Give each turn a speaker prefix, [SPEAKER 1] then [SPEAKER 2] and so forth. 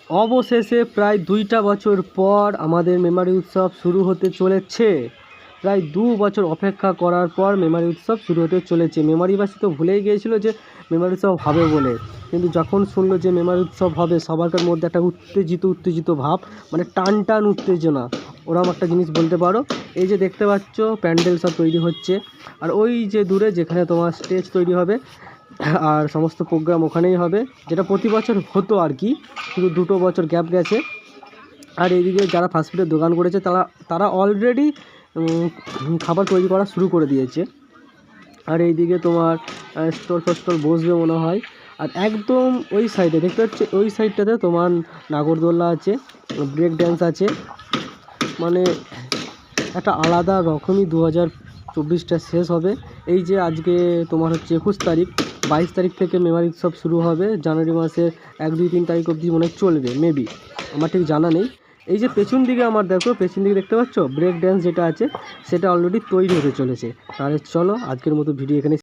[SPEAKER 1] অবশেষে প্রায় 2টা বছর পর আমাদের মেমারি উৎসব শুরু হতে চলেছে। প্রায় 2 বছর অপেক্ষা করার পর মেমারি উৎসব শুরু হতে চলেছে। মেমারিবাসী তো ভুলেই গিয়েছিল যে মেমারি উৎসব হবে বলে, কিন্তু যখন শুনলো যে মেমারি উৎসব হবে, সবার মধ্যে একটা উত্তেজিত ভাব, মানে টান টান উত্তেজনা, ওরকম একটা জিনিস বলতে পারো। এই যে দেখতে পাচ্ছ প্যান্ডেল সব তৈরি হচ্ছে, আর ওই যে দূরে যেখানে তোমার স্টেজ তৈরি হবে আর সমস্ত প্রোগ্রাম ওখানেই হবে, যেটা প্রতি বছর হতো আর কি, শুধু 2টো বছর গ্যাপ গেছে। আর এইদিকে যারা ফাস্ট ফুডের দোকান করেছে তারা অলরেডি খাবার তৈরি করা শুরু করে দিয়েছে। আর এইদিকে তোমার স্টল বসবে মনে হয়। আর একদম ওই সাইডে দেখতে পাচ্ছি, ওই সাইডটাতে তোমার নাগরদোল্লা আছে, ব্রেক ড্যান্স আছে, মানে একটা আলাদা রকমই 2024টা শেষ হবে। এই যে আজকে তোমার হচ্ছে 21 তারিখ, 22 তারিখ থেকে মেমারি উৎসব শুরু হবে, জানুয়ারি মাসের 1, 2, 3 তারিখ অবধি মনে হয় চলবে, মেবি, আমার ঠিক জানা নেই। এই যে পেছন দিকে আমার দেখো, পেছন দিকে দেখতে পাচ্ছ ব্রেক ড্যান্স যেটা আছে সেটা অলরেডি তৈরি হতে চলেছে। তাহলে চলো আজকের মতো ভিডিও এখানে